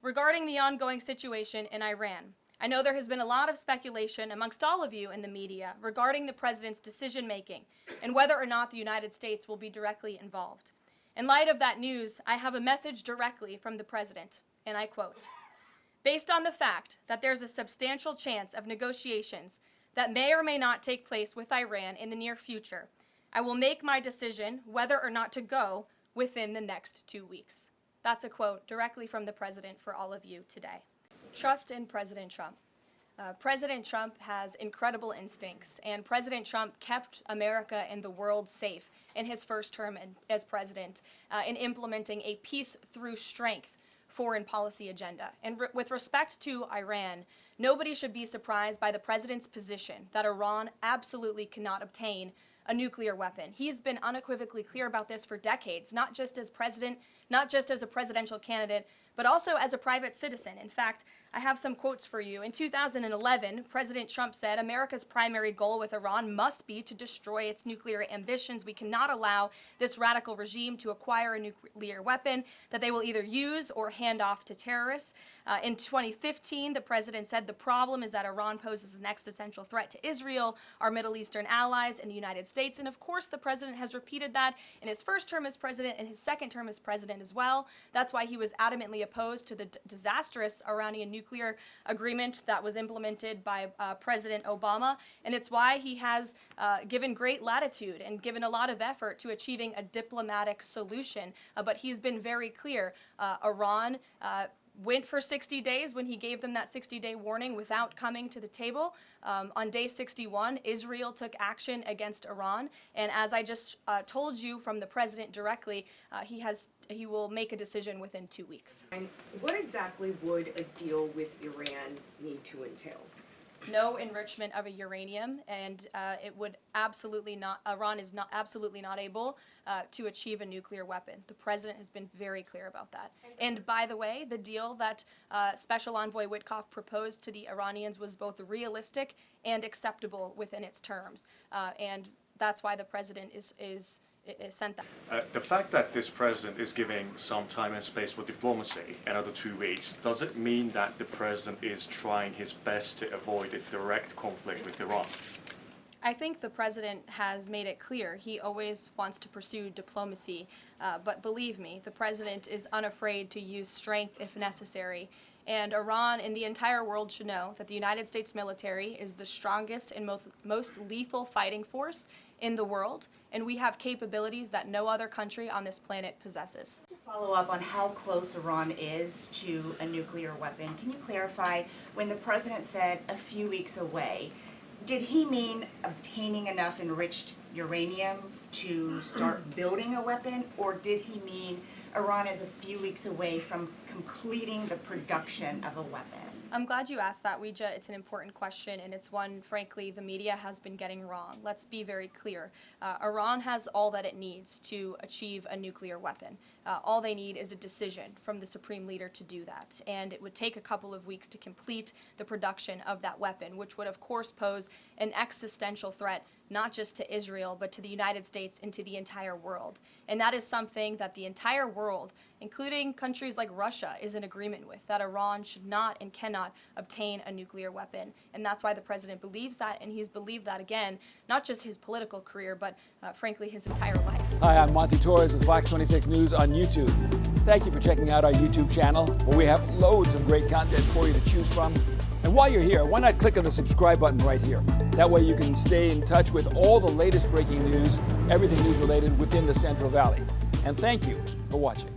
Regarding the ongoing situation in Iran, I know there has been a lot of speculation amongst all of you in the media regarding the president's decision-making and whether or not the United States will be directly involved. In light of that news, I have a message directly from the president, and I quote, "Based on the fact that there's a substantial chance of negotiations that may or may not take place with Iran in the near future, I will make my decision whether or not to go within the next 2 weeks." That's a quote directly from the president for all of you today. Trust in President Trump. President Trump has incredible instincts, and President Trump kept America and the world safe in his first term as president in implementing a peace through strength foreign policy agenda. And with respect to Iran, nobody should be surprised by the president's position that Iran absolutely cannot obtain a nuclear weapon. He's been unequivocally clear about this for decades, not just as president, not just as a presidential candidate, but also as a private citizen. In fact, I have some quotes for you. In 2011, President Trump said, "America's primary goal with Iran must be to destroy its nuclear ambitions. We cannot allow this radical regime to acquire a nuclear weapon that they will either use or hand off to terrorists." In 2015, the president said, "The problem is that Iran poses an existential threat to Israel, our Middle Eastern allies, and the United States." And of course, the president has repeated that in his first term as president and his second term as president as well. That's why he was adamantly opposed to the disastrous Iranian nuclear agreement that was implemented by President Obama. And it's why he has given great latitude and given a lot of effort to achieving a diplomatic solution. But he's been very clear. Iran went for 60 days when he gave them that 60-day warning without coming to the table. On day 61, Israel took action against Iran. And as I just told you from the president directly, he will make a decision within 2 weeks. And what exactly would a deal with Iran need to entail? No enrichment of a uranium, and it would absolutely not, Iran is absolutely not able to achieve a nuclear weapon. The president has been very clear about that. And by the way, the deal that Special Envoy Witkoff proposed to the Iranians was both realistic and acceptable within its terms. And that's why the president is sent that. The fact that this president is giving some time and space for diplomacy, another 2 weeks, does it mean that the president is trying his best to avoid a direct conflict with Iran? I think the president has made it clear he always wants to pursue diplomacy, but believe me, the president is unafraid to use strength if necessary. And Iran and the entire world should know that the United States military is the strongest and most lethal fighting force in the world, and we have capabilities that no other country on this planet possesses. To follow up on how close Iran is to a nuclear weapon, can you clarify, when the president said a few weeks away, did he mean obtaining enough enriched uranium to start building a weapon, or did he mean Iran is a few weeks away from completing the production of a weapon? I'm glad you asked that, Weija. It's an important question, and it's one, frankly, the media has been getting wrong. Let's be very clear. Iran has all that it needs to achieve a nuclear weapon. All they need is a decision from the supreme leader to do that. And it would take a couple of weeks to complete the production of that weapon, which would, of course, pose an existential threat not just to Israel, but to the United States and to the entire world. And that is something that the entire world, including countries like Russia, is in agreement with, that Iran should not and cannot obtain a nuclear weapon. And that's why the president believes that, and he's believed that, again, not just his political career, but frankly, his entire life. Hi, I'm Monty Torres with Fox 26 News on YouTube. Thank you for checking out our YouTube channel, where we have loads of great content for you to choose from. And while you're here, why not click on the subscribe button right here? That way you can stay in touch with all the latest breaking news, everything news related within the Central Valley. And thank you for watching.